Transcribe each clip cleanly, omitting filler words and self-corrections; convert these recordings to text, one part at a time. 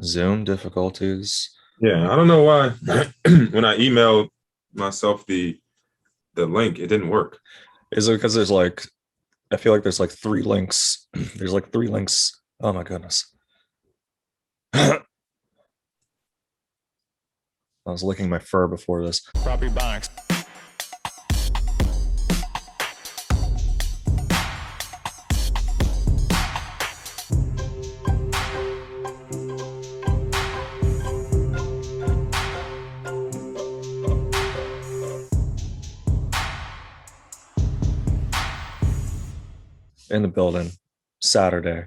Zoom difficulties. Yeah, I don't know why when I emailed myself the link, it didn't work. Is it because there's like I feel like there's like three links. There's like three links. Oh my goodness. I was licking my fur before this. Property Ebonics. In the building, Saturday,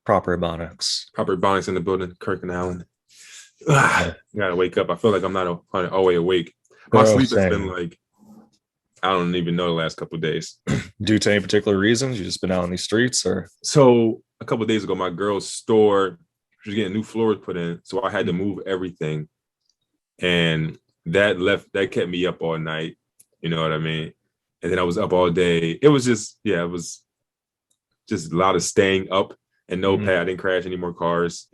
proper Ebonics. Proper Ebonics in the building, Kirk and Alan. I gotta wake up. I feel like I'm not always awake. My Bro, sleep has same. been like, I don't even know the last couple of days. Due to any particular reasons, you just been out on these streets, or So a couple of days ago, my girl's store, she was getting new floors put in, so I had to move everything, and that kept me up all night. You know what I mean? And then I was up all day. It was just it was just a lot of staying up and no pad. I didn't crash any more cars.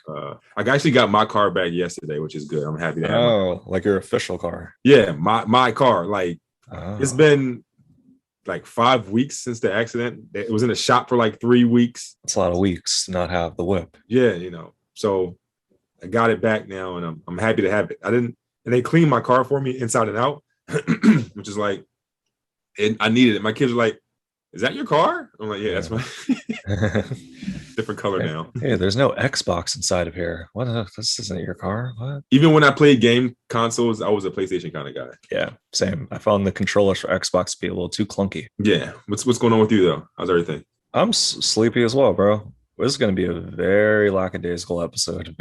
I actually got my car back yesterday, which is good. I'm happy to have like your official car. Yeah, my car. Like it's Oh, been like 5 weeks since the accident. It was in the shop for like 3 weeks. it's a lot of weeks to not have the whip. Yeah, So I got it back now, and I'm happy to have it. And they cleaned my car for me inside and out, which is like, I needed it. My kids were like, "Is that your car?" I'm like, "Yeah, that's my different color now." Hey, there's no Xbox inside of here. What? This isn't your car. What? Even when I played game consoles, I was a PlayStation kind of guy. Yeah, same. I found the controllers for Xbox to be a little too clunky. Yeah. What's going on with you though? How's everything? I'm sleepy as well, bro. This is going to be a very lackadaisical episode.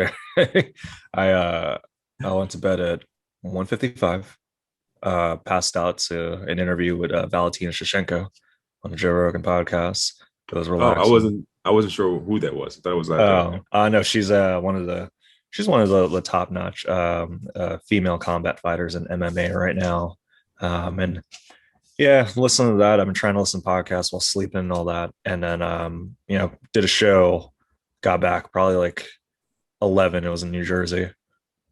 I went to bed at 1:55. Passed out to an interview with Valentina Shevchenko on the Joe Rogan podcast. It was relaxing. I wasn't sure who that was. I thought it was like no, she's one of the top notch female combat fighters in MMA right now. And yeah, listen to that. I've been trying to listen to podcasts while sleeping and all that. And then did a show, got back probably like 11. It was in New Jersey.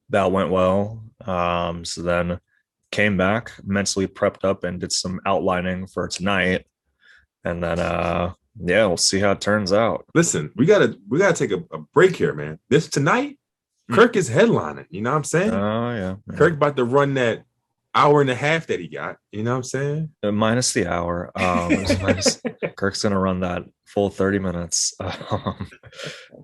That went well. So then came back, mentally prepped up and did some outlining for tonight. And then we'll see how it turns out. Listen, we gotta take a break here, man. This tonight, Kirk is headlining. You know what I'm saying? Oh yeah. Kirk about to run that hour and a half that he got. You know what I'm saying? Minus the hour. Kirk's gonna run that full 30 minutes.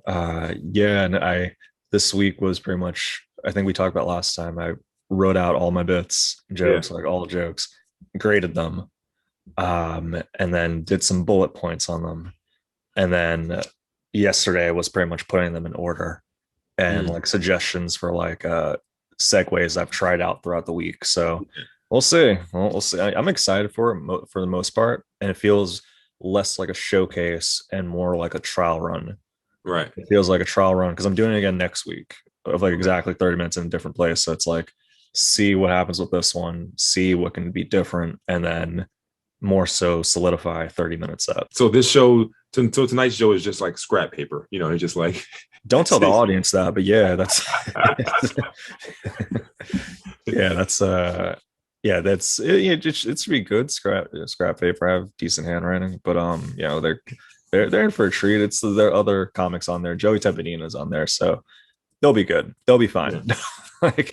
And this week was pretty much, I think we talked about last time, I wrote out all my bits, jokes, like all jokes, graded them, and then did some bullet points on them. And then yesterday was pretty much putting them in order and like suggestions for like segues I've tried out throughout the week. So we'll see. We'll see. I'm excited for it for the most part, and it feels less like a showcase and more like a trial run. Right. It feels like a trial run because I'm doing it again next week of like exactly 30 minutes in a different place. So it's like, see what happens with this one, see what can be different, and then more so solidify 30 minutes up. So this show, so tonight's show is just like scrap paper. It's just like, don't tell the audience that, but yeah, that's it's pretty good scrap paper. I have decent handwriting, but they're in for a treat. It's there are other comics on there. Joey Tepedina is on there, so they'll be good. They'll be fine.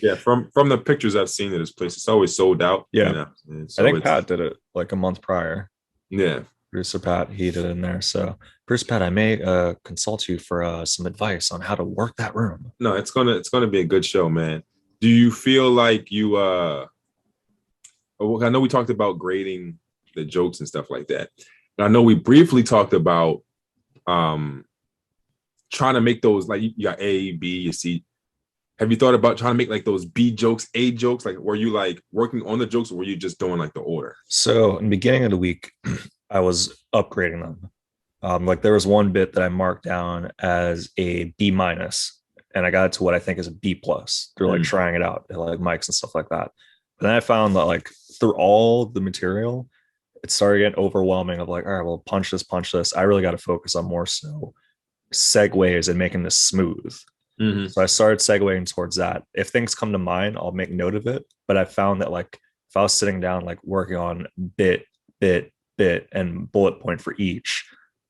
Yeah. From the pictures I've seen of this place, it's always sold out. Yeah. So I think Pat did it like a month prior. Yeah. Producer Pat, he did it in there. So Bruce Pat, I may consult you for some advice on how to work that room. No, it's gonna be a good show, man. Do you feel like you I know we talked about grading the jokes and stuff like that. And I know we briefly talked about trying to make those, like, you got A, B, you C. Have you thought about trying to make like those B jokes, A jokes? Like, were you like working on the jokes, or were you just doing like the order? So in the beginning of the week, I was upgrading them. Like there was one bit that I marked down as a B minus, and I got it to what I think is a B plus through like trying it out, like mics and stuff like that. But then I found that like through all the material, it started getting overwhelming of like, all right, well, punch this. I really got to focus on more so segues and making this smooth. Mm-hmm. So I started segueing towards that. If things come to mind, I'll make note of it. But I found that like if I was sitting down like working on bit, bit, and bullet point for each,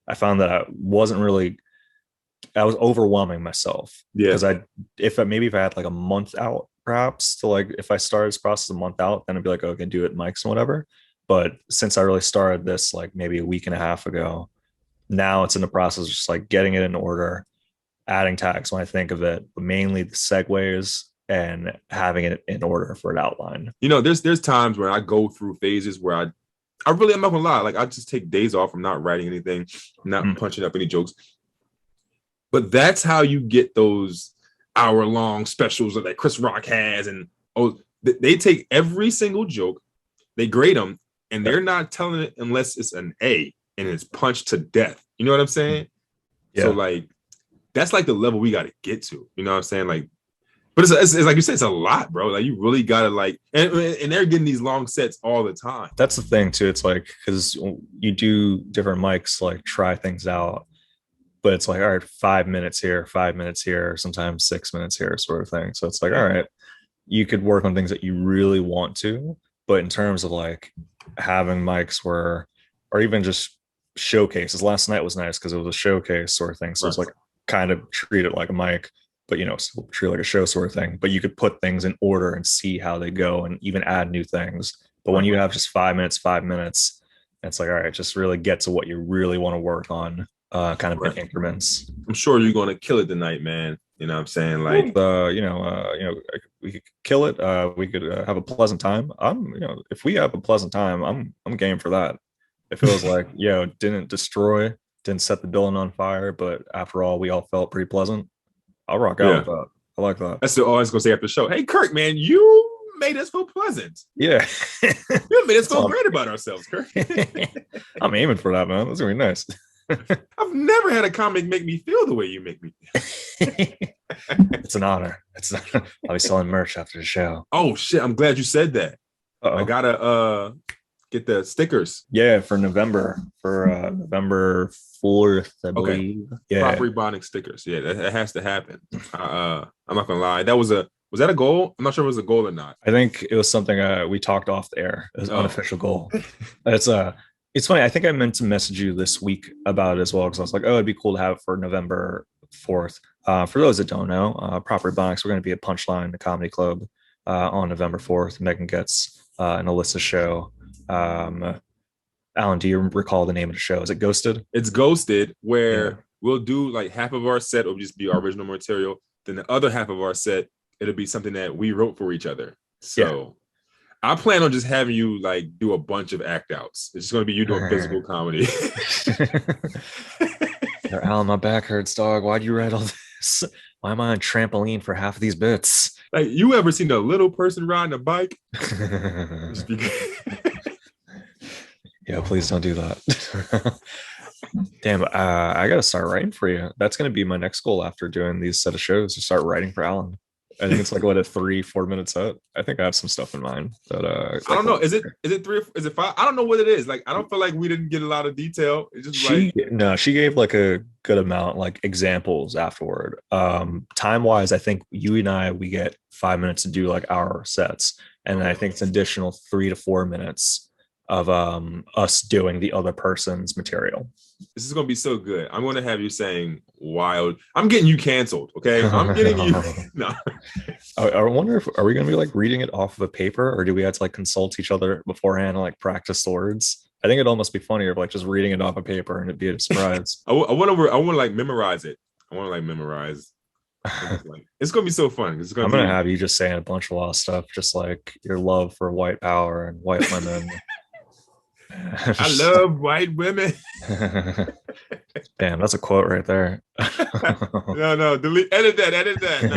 I found that I was overwhelming myself Yeah. because if I had like a month out perhaps to like if I started this process a month out, then I'd be like, okay, do it mics and whatever. But since I really started this like maybe a week and a half ago, now it's in the process of just like getting it in order, adding tags when I think of it, but mainly the segues and having it in order for an outline. There's times where I go through phases where I'm not gonna lie, like I just take days off from not writing anything, not punching up any jokes. But that's how you get those hour-long specials that Chris Rock has, and they take every single joke, they grade them, and they're not telling it unless it's an A and it's punched to death. You know what I'm saying? Yeah. So like that's like the level we got to get to. You know what I'm saying? Like, but it's like you said, it's a lot, bro. Like you really gotta like, and they're getting these long sets all the time. That's the thing too. It's like because you do different mics, like try things out, but it's like all right, 5 minutes here, 5 minutes here, sometimes 6 minutes here, sort of thing. So it's like all right, you could work on things that you really want to, but in terms of like having mics where, or even just showcases. Last night was nice because it was a showcase sort of thing. So it's like kind of treat it like a mic, but still treat it like a show sort of thing. But you could put things in order and see how they go and even add new things. But when you have just 5 minutes, it's like, all right, just really get to what you really want to work on, kind of in increments. I'm sure you're going to kill it tonight, man. You know what I'm saying? Like, we could kill it. We could have a pleasant time. If we have a pleasant time, I'm game for that. If it was like, didn't destroy, didn't set the building on fire, but after all, we all felt pretty pleasant. I'll rock out with that. I like that. That's all I was gonna say after the show. Hey, Kirk, man, you made us feel pleasant. Yeah, you made us feel great about ourselves, Kirk. I'm aiming for that, man. That's gonna be nice. I've never had a comic make me feel the way you make me feel. It's an honor. I'll be selling merch after the show. Oh shit! I'm glad you said that. I gotta get the stickers. Yeah, for November 4th, I believe. Yeah, proper Ebonics stickers. Yeah, that has to happen. I'm not gonna lie. Was that a goal? I'm not sure if it was a goal or not. I think it was something we talked off the air. It was an unofficial goal. It's funny. I think I meant to message you this week about it as well because I was like, oh, it'd be cool to have it for November 4th. For those that don't know, Proper Ebonics, we're going to be at Punchline, the comedy club, on November 4th. Megan gets an Alyssa show. Alan, do you recall the name of the show? Is it Ghosted? It's Ghosted, where we'll do like half of our set will just be our original material. Then the other half of our set, it'll be something that we wrote for each other. So I plan on just having you like do a bunch of act outs. It's just going to be you doing physical comedy. Alan, my back hurts, dog. Why'd you write all this? Why am I on trampoline for half of these bits? Like, you ever seen a little person riding a bike? Yeah, please don't do that. Damn, I gotta start writing for you. That's gonna be my next goal after doing these set of shows, to start writing for Alan. I think it's like what, a 3-4 minute set. I think I have some stuff in mind that I don't know. Is it 3 or is it 5? I don't know what it is. Like, I don't feel like we didn't get a lot of detail. It's just she gave like a good amount, like examples afterward. Time wise, I think you and we get 5 minutes to do like our sets, and I think it's an additional 3 to 4 minutes of us doing the other person's material. This is gonna be so good. I'm gonna have you saying wild. I'm getting you canceled. Okay, I'm getting you. No. I wonder if are we gonna be like reading it off of a paper, or do we have to like consult each other beforehand and like practice the words? I think it'd almost be funnier if like just reading it off a paper and it'd be a surprise. I want to like memorize it. I want to like memorize. It's gonna be so fun. I'm gonna have you just saying a bunch of wild stuff, just like your love for white power and white women. I love white women. Damn, that's a quote right there. No, edit that. No.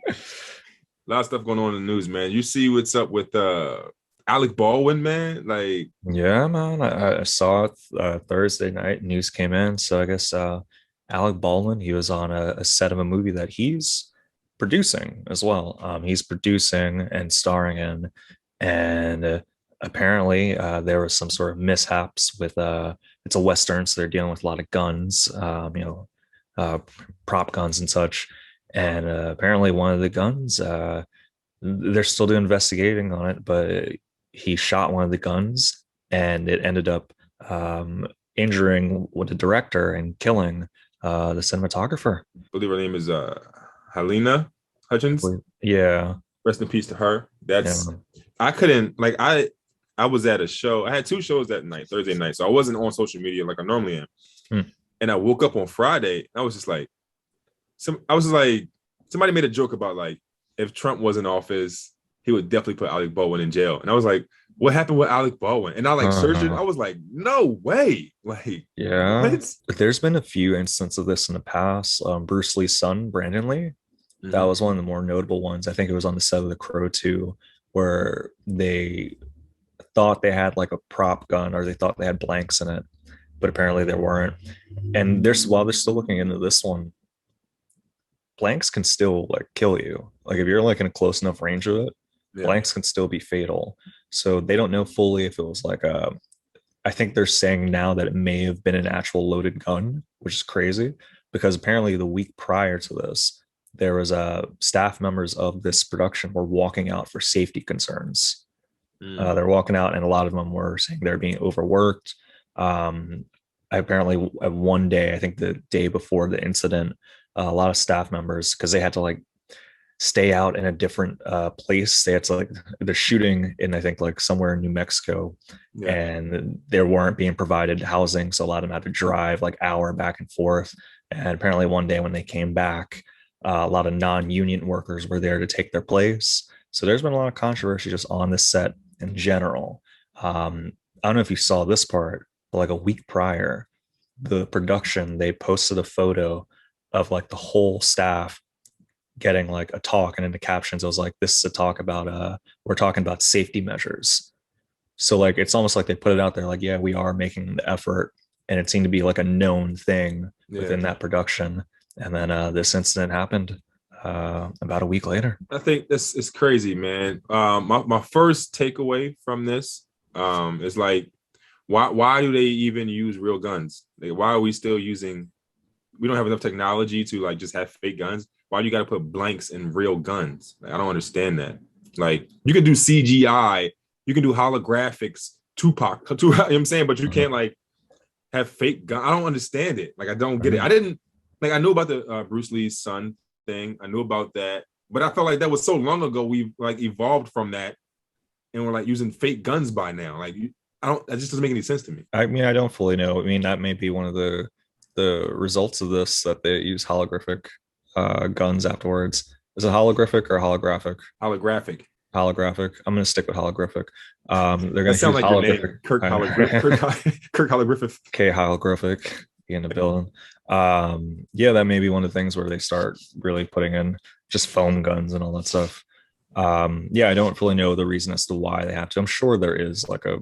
A lot of stuff going on in the news, man. You see what's up with Alec Baldwin, man? Like, yeah, man. I saw it Thursday night. News came in, so I guess Alec Baldwin, he was on a set of a movie that he's producing as well. He's producing and starring in, and apparently there was some sort of mishaps with it's a Western, so they're dealing with a lot of guns, prop guns and such. And apparently one of the guns, they're still doing investigating on it, but he shot one of the guns and it ended up injuring the director and killing the cinematographer. I believe her name is Helena Hutchins. Yeah. Rest in peace to her. Yeah. I couldn't like I was at a show. I had two shows that night, Thursday night. So I wasn't on social media like I normally am. And I woke up on Friday and I was just like, somebody made a joke about like if Trump was in office, he would definitely put Alec Baldwin in jail. And I was like, what happened with Alec Baldwin? And I like searched it. I was like, no way. Like, yeah. What? There's been a few instances of this in the past. Bruce Lee's son, Brandon Lee, that was one of the more notable ones. I think it was on the set of The Crow 2, where they thought they had like a prop gun or they thought they had blanks in it, but apparently there weren't. And while they're still looking into this one, blanks can still like kill you. Like if you're like in a close enough range of it, blanks can still be fatal. So they don't know fully if it was like I think they're saying now that it may have been an actual loaded gun, which is crazy because apparently the week prior to this, there was staff members of this production were walking out for safety concerns. They're walking out, and a lot of them were saying they're being overworked. Apparently, one day, I think the day before the incident, a lot of staff members, because they had to like stay out in a different place. They had to like they're shooting in I think like somewhere in New Mexico, and they weren't being provided housing, so a lot of them had to drive like hour back and forth. And apparently, one day when they came back, a lot of non-union workers were there to take their place. So there's been a lot of controversy just on this set in general. I don't know if you saw this part, but like a week prior, the production, they posted a photo of like the whole staff getting like a talk, and in the captions it was like, this is a talk about we're talking about safety measures. So like it's almost like they put it out there like, yeah, we are making the effort, and it seemed to be like a known thing within that production. And then this incident happened about a week later. I think this is crazy, man. My first takeaway from this is like, why do they even use real guns? Like, why are we still using? We don't have enough technology to like just have fake guns. Why do you got to put blanks in real guns? Like, I don't understand that. Like you can do CGI, you can do holographics, Tupac, you know what I'm saying, but you can't like have fake gun. I don't understand it. Like I don't get it. I didn't like I knew about the Bruce Lee's son thing. I knew about that, but I felt like that was so long ago. We've like evolved from that, and we're like using fake guns by now. Like that just doesn't make any sense to me. I mean, I don't fully know. I mean, that may be one of the results of this, that they use holographic guns afterwards. Is it holographic or holographic? Holographic. Holographic. I'm going to stick with holographic. They're going to sound like your name, Kirk Holographic. Kirk Holographic. K holographic in the building. Yeah, that may be one of the things where they start really putting in just foam guns and all that stuff. Yeah, I don't really know the reason as to why they have to. I'm sure there is like a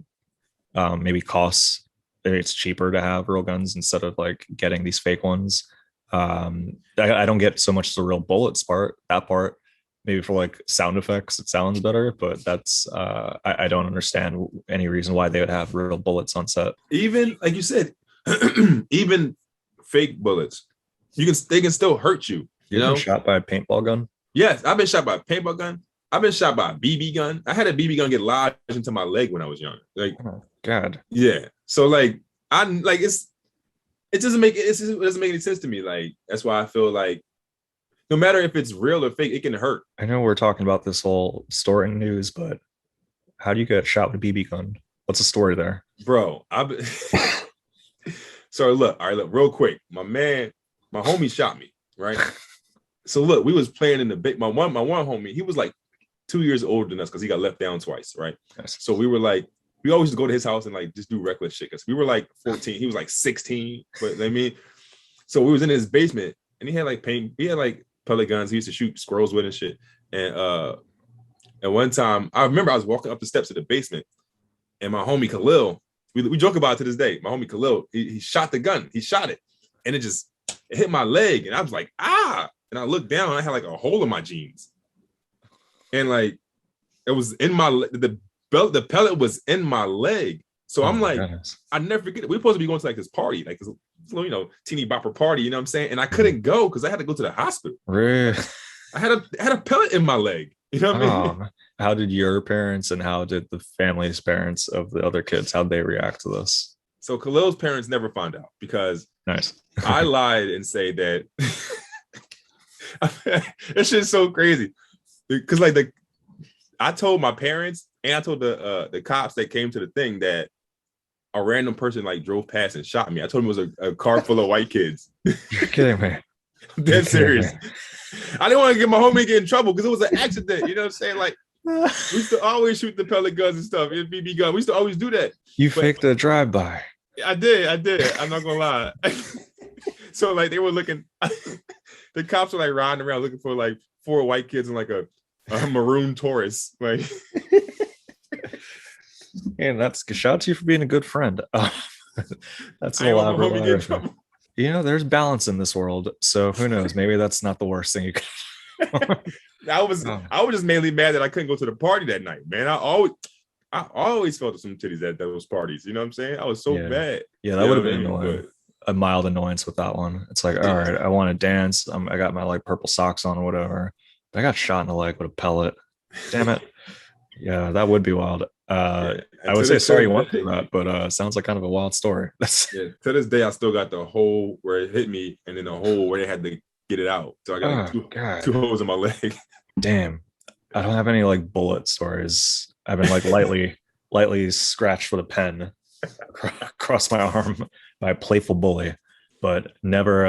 maybe costs. Maybe it's cheaper to have real guns instead of like getting these fake ones. I don't get so much the real bullets part. That part, maybe for like sound effects, it sounds better, but that's I don't understand any reason why they would have real bullets on set. Even like you said, even fake bullets, they can still hurt you. You know, shot by a paintball gun. Yes, I've been shot by a paintball gun. I've been shot by a BB gun. I had a BB gun get lodged into my leg when I was young. Like, oh, God. Yeah. So like, it doesn't make any sense to me. Like, that's why I feel like no matter if it's real or fake, it can hurt. I know we're talking about this whole story in news, but how do you get shot with a BB gun? What's the story there? Bro, so look, real quick. My homie shot me, right? So look, we was playing in the big, my one homie, he was like 2 years older than us because he got left down twice, right? Yes. So we were like, we always go to his house and like just do reckless shit because we were like 14, he was like 16, but I mean, so we was in his basement and he had like pellet guns he used to shoot squirrels with and shit. And at one time, I remember I was walking up the steps of the basement and my homie Khalil, we joke about it to this day. My homie Khalil, he shot the gun, he shot it, and it hit my leg, and I was like, ah! And I looked down, and I had like a hole in my jeans, and like it was in my the pellet was in my leg. So I'm like, I never forget it. We're supposed to be going to like this party, like teeny bopper party, you know what I'm saying? And I couldn't go because I had to go to the hospital. Really? I had a pellet in my leg. You know what I mean? How did your parents and how did the family's parents of the other kids, how'd they react to this? So Khalil's parents never found out because Nice. I lied and say that it's just so crazy. Because I told my parents and I told the cops that came to the thing that a random person like drove past and shot me. I told him it was a car full of white kids. You're kidding me. I'm dead serious. I didn't want to get my homie get in trouble because it was an accident. You know what I'm saying? Like, we used to always shoot the pellet guns and stuff. It'd BB gun. We used to always do that. You faked a drive-by. I did. I'm not gonna lie. So like they were looking, the cops were like riding around looking for like 4 white kids in like a maroon Taurus. Like, and that's shout out to you for being a good friend. That's an elaborate. There's balance in this world, so who knows? Maybe that's not the worst thing you could. I was just mainly mad that I couldn't go to the party that night, man. I always felt some titties at those parties. You know what I'm saying? I was so mad. Yeah, that would have been annoying. A mild annoyance with that one. It's like, all right, I want to dance. I got my like purple socks on or whatever. But I got shot in the leg with a pellet. Damn it. Yeah, that would be wild. I would say sorry you went through that, but sounds like kind of a wild story. To this day, I still got the hole where it hit me, and then the hole where they had to get it out. So I got two holes in my leg. Damn, I don't have any like bullet stories. I've been like lightly scratched with a pen across my arm by a playful bully, but never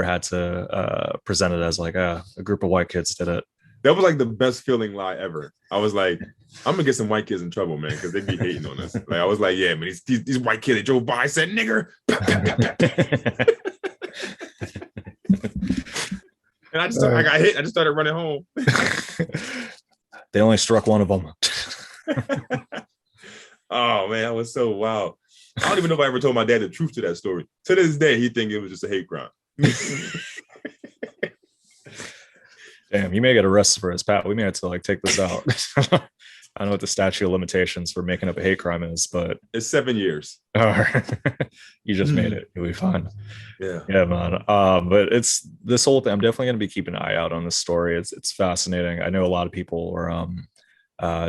had to present it as like a group of white kids did it. That was like the best feeling lie ever. I was like, I'm gonna get some white kids in trouble, man, because they be hating on us. Like I was like, yeah, man, these white kids that drove by said nigger. And I got hit. I just started running home. They only struck one of them. Oh man, that was so wild. I don't even know if I ever told my dad the truth to that story. To this day, he think it was just a hate crime. Damn, you may get arrested for this, Pat. We may have to like take this out. I don't know what the statute of limitations for making up a hate crime is, but it's 7 years. You just made it. You'll be fine. Yeah, man. But it's this whole thing. I'm definitely going to be keeping an eye out on this story. It's fascinating. I know a lot of people were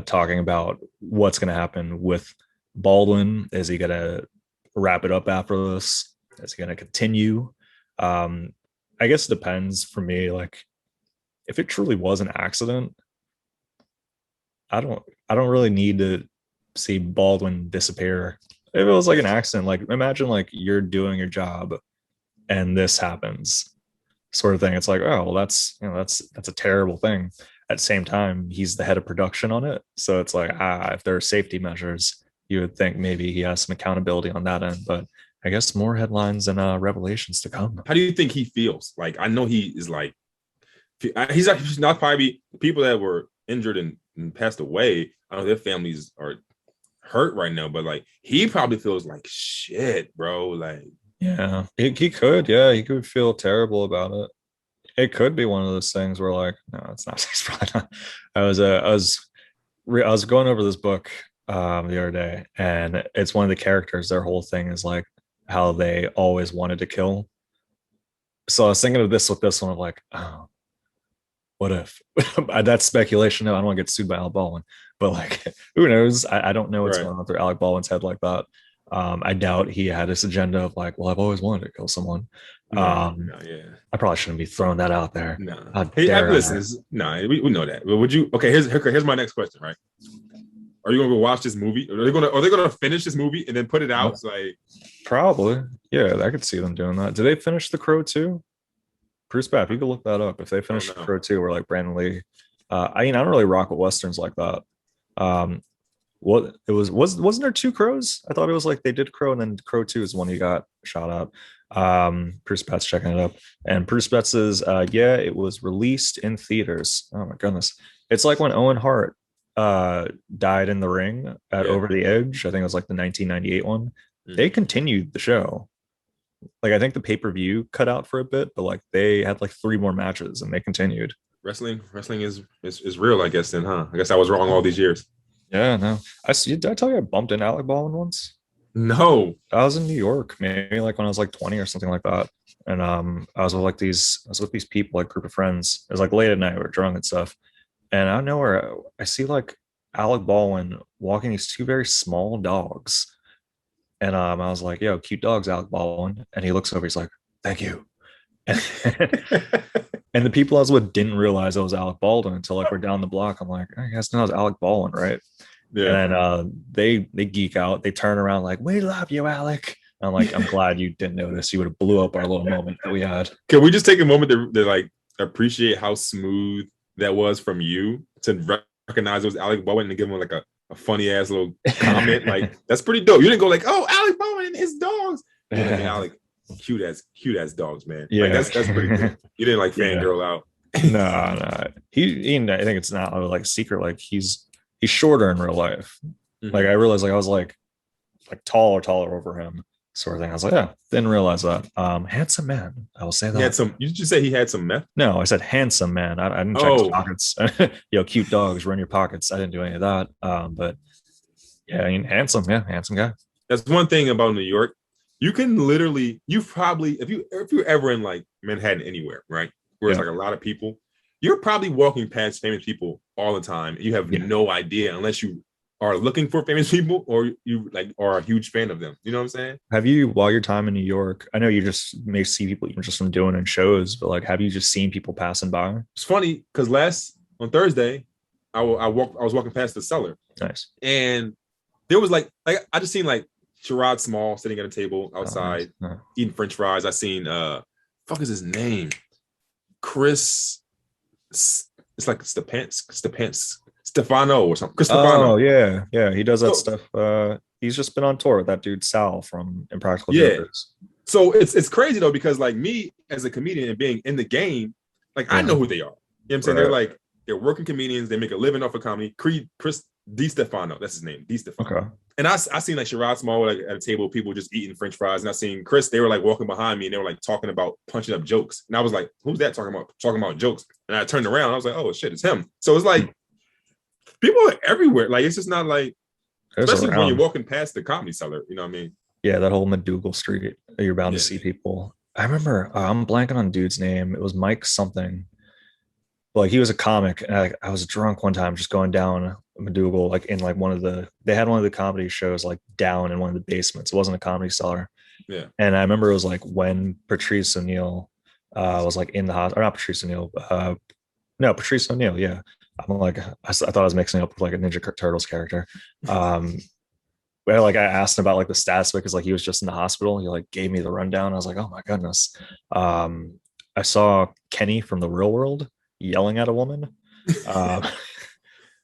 talking about what's going to happen with Baldwin. Is he going to wrap it up after this? Is he going to continue? I guess it depends for me. Like, if it truly was an accident, I don't really need to see Baldwin disappear. If it was like an accident, like imagine like you're doing your job and this happens, sort of thing. It's like, oh well, that's a terrible thing. At the same time, he's the head of production on it, so it's like if there are safety measures, you would think maybe he has some accountability on that end. But I guess more headlines and revelations to come. How do you think he feels? Like I know he is like he's not probably people that were injured and passed away. I know their families are hurt right now, but like he probably feels like shit, bro. Like he could feel terrible about it. It could be one of those things where like, no, it's not. It's probably not. I was going over this book the other day, and it's one of the characters. Their whole thing is like how they always wanted to kill. So I was thinking of this with this one of like, oh, what if? That's speculation. No, I don't want to get sued by Alec Baldwin, but like, who knows? I don't know what's going on through Alec Baldwin's head like that. I doubt he had this agenda of like, well, I've always wanted to kill someone. I probably shouldn't be throwing that out there. No, we know that. But would you? Okay, here's my next question. Right? Are you gonna go watch this movie? Are they gonna finish this movie and then put it out? Like, probably. Yeah, I could see them doing that. Did they finish The Crow too? Bruce Baff, you could look that up. If they finished The Crow 2, where like Brandon Lee, I don't really rock with westerns like that. Wasn't there 2 Crows? I thought it was like they did Crow and then Crow 2 is the one he got shot at. Bruce Betts checking it up, and Bruce Betts says, it was released in theaters. Oh my goodness, it's like when Owen Hart died in the ring at Over the Edge. I think it was like the 1998 one. They continued the show. Like I think the pay-per-view cut out for a bit, but like they had like 3 more matches and they continued. Wrestling is real, I guess. Then, huh? I guess I was wrong all these years. Yeah, no. Did I tell you I bumped into Alec Baldwin once? No. I was in New York, maybe like when I was like 20 or something like that. And I was with these people, like group of friends. It was like late at night, we were drunk and stuff. And out of nowhere, I see like Alec Baldwin walking these two very small dogs. And I was like, yo, cute dogs, Alec Baldwin. And he looks over, he's like, thank you. And the people I was with didn't realize I was Alec Baldwin until like we're down the block. I'm like, I guess now it's Alec Baldwin, right? And Yeah. then they geek out. They turn around like, "We love you, Alec." I'm like, I'm glad you didn't notice. You would have blew up our little moment that we had. Can we just take a moment to like appreciate how smooth that was from you to recognize it was Alec Baldwin and give him like a funny ass little comment? Like that's pretty dope. You didn't go like, "Oh, Alec Baldwin and his dogs." You're like, hey, Alec, cute as dogs, man. Yeah, like that's pretty cool. You didn't like fangirl out. No. I think it's not like secret. Like he's shorter in real life. Mhm. Like I realized, like I was like taller over him, sort of thing. I was like, yeah, didn't realize that. Handsome man. I will say He had that. some. You just say he had some meth. No, I said handsome man. I didn't check his Oh, pockets. Cute dogs run your pockets. I didn't do any of that. But yeah, I mean, handsome. Yeah, handsome guy. that's one thing about New York. You can literally, you probably, if you're ever in like Manhattan anywhere, right, where it's Yeah. like a lot of people, you're probably walking past famous people all the time. And you have Yeah. no idea unless you are looking for famous people or you like are a huge fan of them. You know what I'm saying? Have you, while your time in New York, I know you just may see people even just from doing in shows, but like, have you just seen people passing by? It's funny because last on Thursday, I was walking past the cellar Nice. and there was like I just seen like Sherrod Small sitting at a table outside Nice. eating French fries. I seen fuck is his name? Chris. It's like Stefano or something. Chris Stefano. Oh yeah. He does that So stuff. He's just been on tour with that dude Sal from Impractical yeah. Jokers. So it's crazy though, because like me as a comedian and being in the game, like I know who they are. You know what I'm saying? Right. They're working comedians, they make a living off of comedy. Chris Di Stefano, that's his name, Di Stefano. Okay. And I seen like Sherrod Small like at a table, people just eating French fries. And I seen Chris, they were like walking behind me and they were like talking about punching up jokes. And I was like, who's that talking about jokes? And I turned around, I was like, oh shit, it's him. So it's like people are everywhere. Like it's just not like, especially when you're walking past the Comedy Cellar, you know what I mean? Yeah, that whole McDougal Street, you're bound to see people. I remember, I'm blanking on dude's name. It was Mike something. Like he was a comic, and I was drunk one time just going down McDougal, like in like they had one of the comedy shows like down in one of the basements. It wasn't a Comedy Cellar. Yeah. And I remember it was like when Patrice O'Neill was like in the hospital, or not Patrice O'Neill, no, Patrice O'Neill. Yeah. I'm like, I thought I was mixing up with like a Ninja Turtles character. Where like I asked him about like the stats because like he was just in the hospital. He like gave me the rundown. I was like, oh my goodness. I saw Kenny from the Real World yelling at a woman, like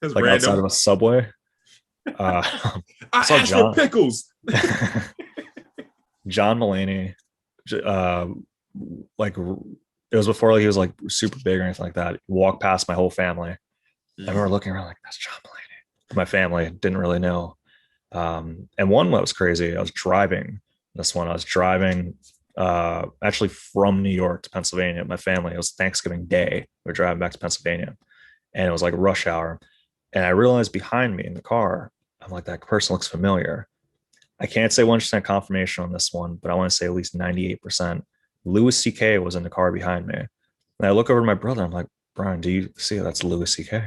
random. Outside of a subway. I saw asked John for pickles. John Mulaney, like it was before like, he was like super big or anything like that. He walked past my whole family. I remember looking around like, that's John Mulaney. My family didn't really know. And one that was crazy, I was driving actually from New York to Pennsylvania. My family, it was Thanksgiving Day. We were driving back to Pennsylvania and it was like rush hour. And I realized behind me in the car, I'm like, that person looks familiar. I can't say 100% confirmation on this one, but I want to say at least 98%. Louis C.K. was in the car behind me. And I look over to my brother. I'm like, Brian, do you see that's Louis C.K.?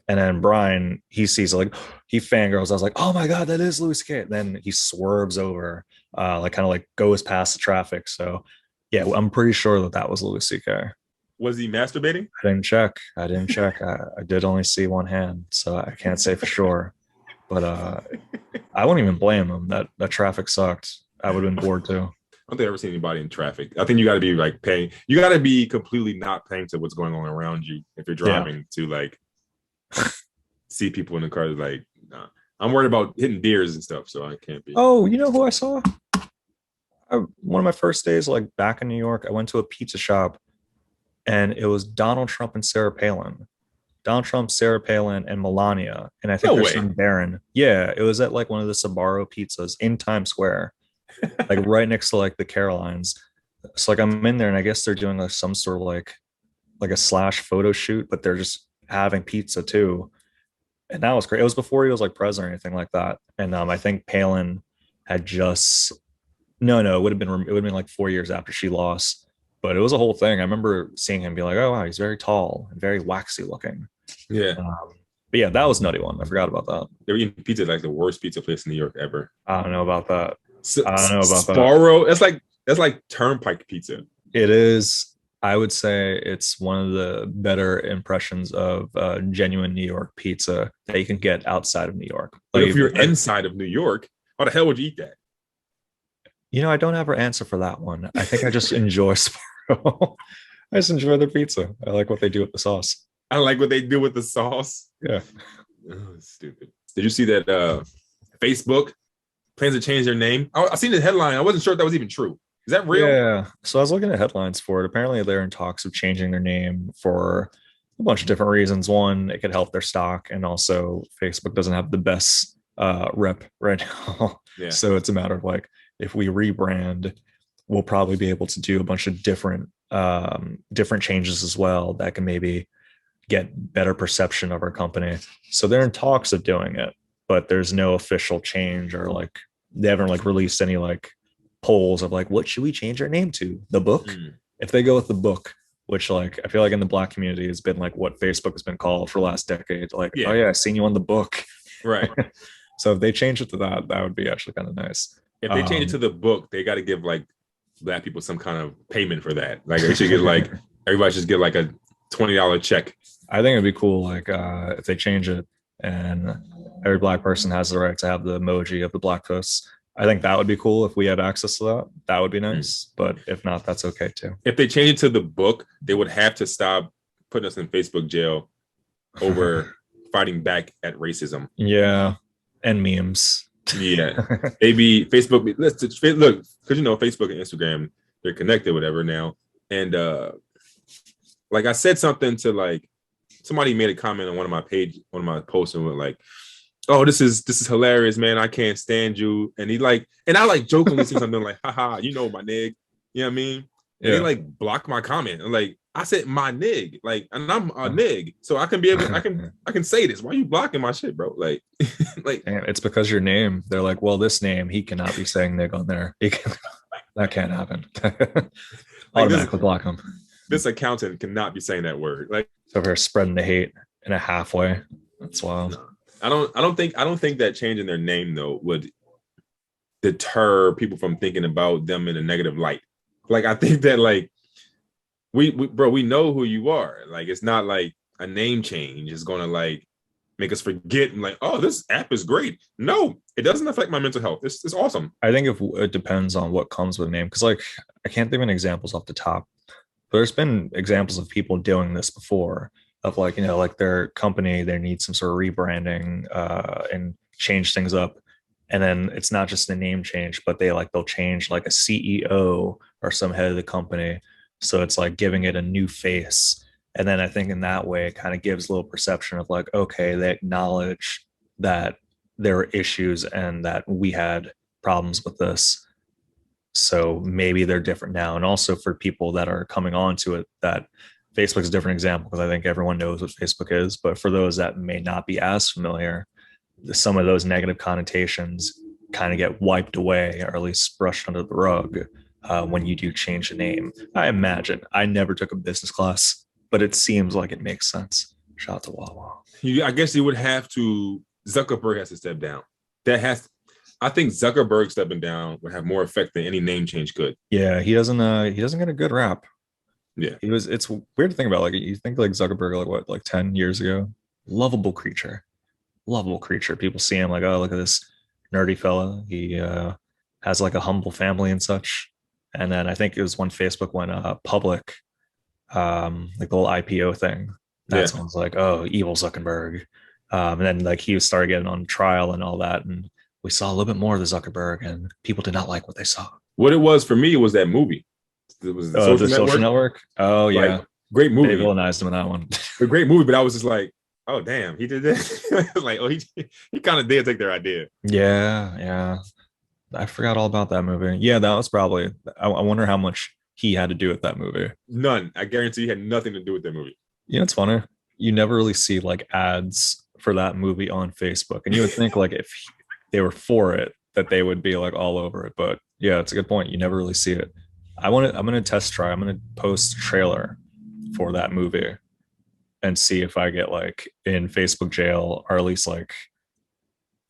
And then Brian, he sees like, he fangirls. I was like, oh my God, that is Louis C.K. Then he swerves over, like kind of like goes past the traffic. So yeah, I'm pretty sure that was Louis C.K. Was he masturbating? I didn't check. I did only see one hand, so I can't say for sure. But I wouldn't even blame him. That traffic sucked. I would have been bored too. I don't think I've ever seen anybody in traffic. I think you got to be like paying. You got to be completely not paying to what's going on around you if you're driving to like see people in the car. Like, nah. I'm worried about hitting deers and stuff, so I can't be. Oh, you know who I saw? One of my first days, like back in New York, I went to a pizza shop, and it was Donald Trump and Sarah Palin. Donald Trump, Sarah Palin, and Melania, and I think there's some Barron. Yeah, it was at like one of the Sbarro pizzas in Times Square, like right next to like the Carolines. So like I'm in there, and I guess they're doing like some sort of like a slash photo shoot, but they're just having pizza too. And that was great. It was before he was like president or anything like that. And I think Palin had just no, it would have been like 4 years after she lost, but it was a whole thing. I remember seeing him be like, oh wow, he's very tall and very waxy looking. Yeah. But yeah, that was Nutty One. I forgot about that. They were eating pizza at, like, the worst pizza place in New York ever. I don't know about that. I don't know about that. Sparrow. That's like Turnpike pizza. It is. I would say it's one of the better impressions of genuine New York pizza that you can get outside of New York. But Like, if you're inside of New York, how the hell would you eat that? I don't have an answer for that one. I think I just enjoy Sparrow. I just enjoy their pizza. I like what they do with the sauce. I like what they do with the sauce. Yeah. Oh, stupid. Did you see that Facebook plans to change their name? I seen the headline. I wasn't sure if that was even true. Is that real? Yeah. So I was looking at headlines for it. Apparently, they're in talks of changing their name for a bunch of different reasons. One, it could help their stock, and also Facebook doesn't have the best rep right now. Yeah. So it's a matter of like, if we rebrand, we'll probably be able to do a bunch of different changes as well that can maybe get better perception of our company. So they're in talks of doing it, but there's no official change, or like they haven't like released any like polls of like, what should we change our name to? The Book? If they go with the Book, which like I feel like in the Black community has been like what Facebook has been called for the last decade, like, oh yeah, I seen you on the Book. Right. So if they change it to that, that would be actually kind of nice. If they change it to the Book, they got to give like Black people some kind of payment for that. Like they should get like everybody should get like a $20 check. I think it'd be cool, like if they change it and every Black person has the right to have the emoji of the Black hosts. I think that would be cool if we had access to that. That would be nice. But if not, that's okay too. If they change it to the Book, they would have to stop putting us in Facebook jail over fighting back at racism. Yeah, and memes. Yeah, maybe Facebook. Let's look, because Facebook and Instagram, they're connected, whatever now. And like I said something to like somebody made a comment on one of my posts, and went like, "Oh, this is hilarious, man. I can't stand you." And I like jokingly said something like, "Haha, my nig." You know what I mean? And they like blocked my comment. And like I said, my nig, like, and I'm a nig, so I can be able, I can say this. Why are you blocking my shit, bro? Like, like, damn, it's because your name. They're like, well, this name, he cannot be saying nig on there. That can't happen. Automatically block him. This accountant cannot be saying that word. Like, so they're spreading the hate in a halfway. That's wild. I don't think that changing their name though would deter people from thinking about them in a negative light. Like, I think that like we know who you are. Like, it's not like a name change is gonna like make us forget and like, oh, this app is great. No, it doesn't affect my mental health. It's awesome. I think if it depends on what comes with a name, because like I can't think of any examples off the top. But there's been examples of people doing this before, of like, like their company, they need some sort of rebranding and change things up. And then it's not just a name change, but they'll change like a CEO or some head of the company. So it's like giving it a new face. And then I think in that way, it kind of gives a little perception of like, okay, they acknowledge that there are issues and that we had problems with this. So maybe they're different now. And also for people that are coming on to it, that Facebook's a different example, because I think everyone knows what Facebook is. But for those that may not be as familiar, some of those negative connotations kind of get wiped away, or at least brushed under the rug when you do change the name. I imagine. I never took a business class, but it seems like it makes sense. Shout out to Wawa. I guess you would have to. Zuckerberg has to step down. I think Zuckerberg stepping down would have more effect than any name change could. Yeah, he doesn't get a good rap. Yeah, it's weird to think about. Like, you think like Zuckerberg, like 10 years ago, lovable creature. People see him like, oh, look at this nerdy fella. He has like a humble family and such. And then I think it was when Facebook went public, like the whole IPO thing. That's when I was like, oh, evil Zuckerberg. And then like he started getting on trial and all that, and we saw a little bit more of the Zuckerberg, and people did not like what they saw. What it was for me was that movie. It was the Social Network. Oh yeah, like, great movie. They villainized him in that one. A great movie, but I was just like, oh damn, he did that. Like, oh, he kind of did take their idea. Yeah. I forgot all about that movie. Yeah, that was probably. I wonder how much he had to do with that movie. None. I guarantee he had nothing to do with that movie. It's funny. You never really see like ads for that movie on Facebook, and you would think like if they were for it, that they would be like all over it. But yeah, it's a good point. You never really see it. I'm gonna test try. I'm gonna post a trailer for that movie and see if I get like in Facebook jail, or at least like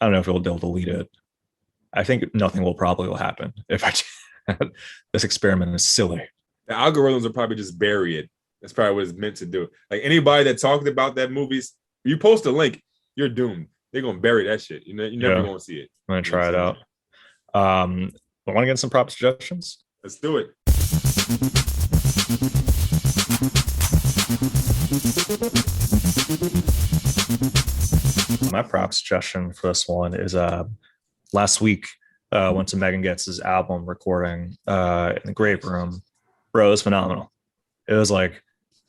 I don't know if they'll delete it. I think nothing will happen if I this experiment is silly. The algorithms will probably just bury it. That's probably what it's meant to do. Like anybody that talked about that movies, you post a link, you're doomed. They're gonna bury that shit. You know, you're never gonna see it. I'm gonna try it out. I want to get some prop suggestions. Let's do it. My prop suggestion for this one is last week went to Megan Getz's album recording in the Grape Room. Bro, it was phenomenal. It was like,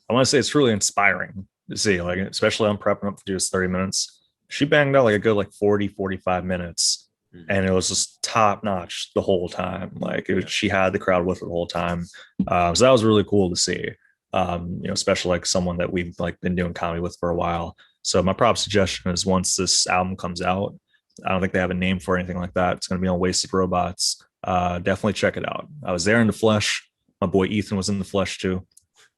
I want to say it's really inspiring to see, like, especially I'm prepping up for just 30 minutes. She banged out like a good like 40, 45 minutes. And it was just top notch the whole time. Like she had the crowd with her the whole time. So that was really cool to see. Especially like someone that we've like been doing comedy with for a while. So my prop suggestion is once this album comes out, I don't think they have a name for anything like that. It's going to be on Wasted Robots. Definitely check it out. I was there in the flesh. My boy Ethan was in the flesh too.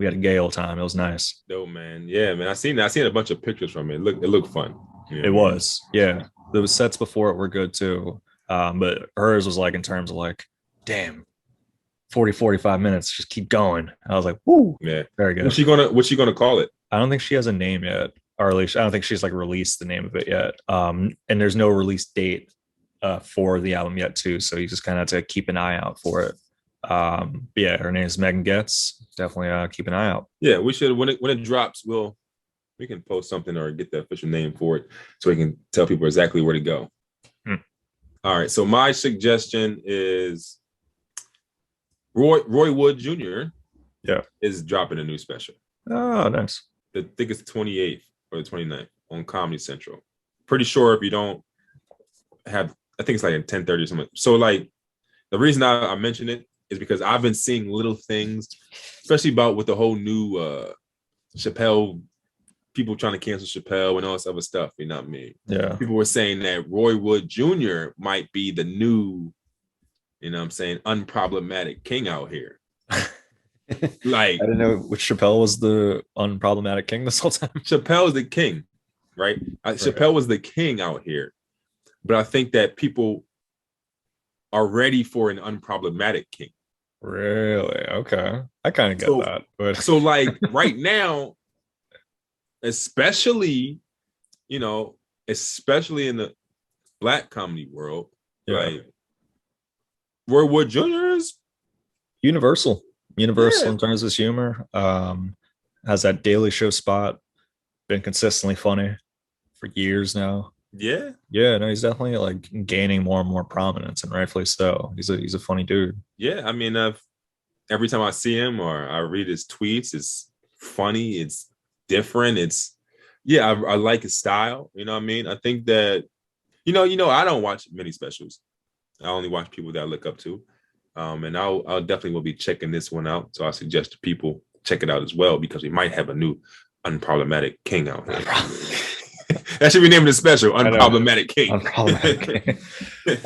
We had a gay old time. It was nice. No, man. Yeah, man. I seen a bunch of pictures from it. It looked fun. You know it was. Yeah. The sets before it were good too. But hers was like in terms of like, damn, 40, 45 minutes, just keep going. I was like, woo. Yeah. Very good. What's she gonna call it? I don't think she has a name yet. Or at least I don't think she's like released the name of it yet. And there's no release date for the album yet too. So you just kind of have to keep an eye out for it. Yeah, her name is Megan Getz. Definitely keep an eye out. Yeah, we should when it drops, we can post something or get the official name for it so we can tell people exactly where to go. All right. So my suggestion is Roy Wood Jr. is dropping a new special. Oh, nice. I think it's the 28th or the 29th on Comedy Central. Pretty sure if you don't have, I think it's like at 10:30 or something. So like the reason I mention it is because I've been seeing little things, especially about with the whole new Chappelle, people trying to cancel Chappelle and all this other stuff. You know what I mean? Yeah. People were saying that Roy Wood Jr. might be the new, you know what I'm saying, unproblematic king out here. Like, I didn't know which Chappelle was the unproblematic king this whole time. Chappelle's the king, right? Chappelle was the king out here. But I think that people are ready for an unproblematic king. Really? Okay. I kind of get that. But so like right now, especially in the Black comedy world, like Roy Wood Jr. is universal in terms of his humor. Has that Daily Show spot, been consistently funny for years now. No, he's definitely like gaining more and more prominence, and rightfully so. He's a funny dude. I mean, every time I see him or I read his tweets, it's funny, it's different, I like his style. You know what I mean? I think that I don't watch many specials. I only watch people that I look up to. And I'll definitely will be checking this one out. So I suggest people check it out as well, because we might have a new unproblematic king out here. That should be named the special, Unproblematic King. Unproblematic King.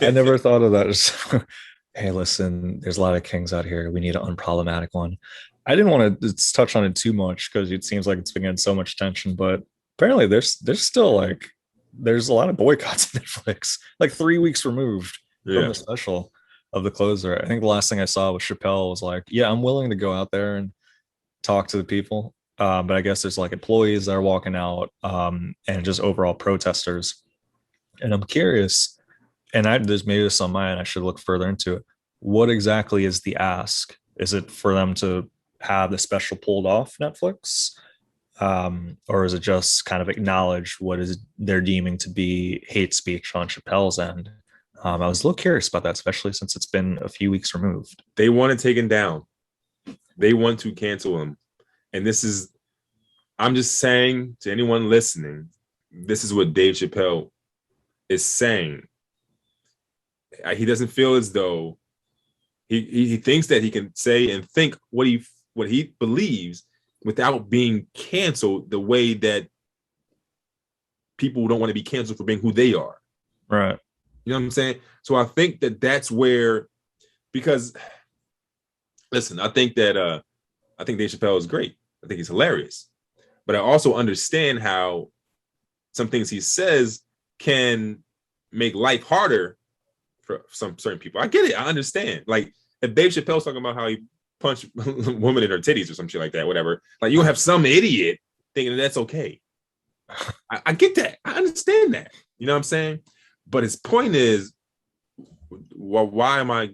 I never thought of that. Hey, listen, there's a lot of kings out here. We need an unproblematic one. I didn't want to touch on it too much because it seems like it's been getting so much attention, but apparently there's still like, there's a lot of boycotts on Netflix, like 3 weeks removed from the special of the closer. I think the last thing I saw was Chappelle was like, yeah, I'm willing to go out there and talk to the people. But I guess there's like employees that are walking out and just overall protesters. And I'm curious, and there's maybe this on my end, I should look further into it. What exactly is the ask? Is it for them to have the special pulled off Netflix? Or is it just kind of acknowledge what is they're deeming to be hate speech on Chappelle's end? I was a little curious about that, especially since it's been a few weeks removed. They want to take him down. They want to cancel him. And I'm just saying to anyone listening, this is what Dave Chappelle is saying. He doesn't feel as though he thinks that he can say and think what he believes without being canceled the way that people don't want to be canceled for being who they are. Right. You know what I'm saying? So I think that that's where, because listen, I think Dave Chappelle is great. I think he's hilarious, but I also understand how some things he says can make life harder for some certain people. I get it. I understand. Like if Dave Chappelle's talking about how he punched women in her titties or some shit like that, whatever. Like you'll have some idiot thinking that's okay. I get that. I understand that. You know what I'm saying? But his point is, well, why am I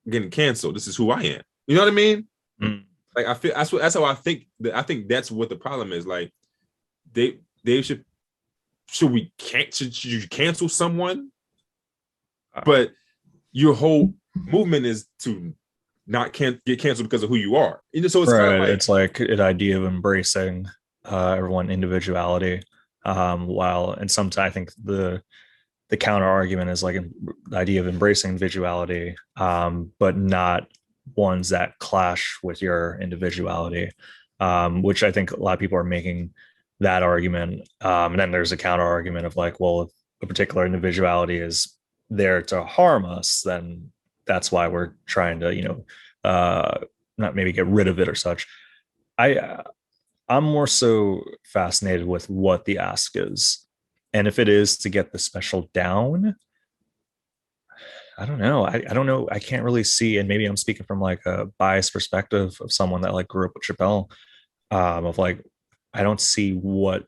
getting canceled? This is who I am. You know what I mean? Mm. Like I feel that's how I think. I think that's what the problem is. Like they should should you cancel someone? But your whole movement is to not get canceled because of who you are. You know, so it's kind of like, it's like an idea of embracing everyone individuality. While and sometimes I think the counter argument is like the idea of embracing individuality, but not ones that clash with your individuality, which I think a lot of people are making that argument. And then there's a counter argument of like, well, if a particular individuality is there to harm us, then that's why we're trying to, not maybe get rid of it or such. I I'm more so fascinated with what the ask is. And if it is to get the special down, I don't know. I don't know. I can't really see. And maybe I'm speaking from like a biased perspective of someone that like grew up with Chappelle, of like, I don't see what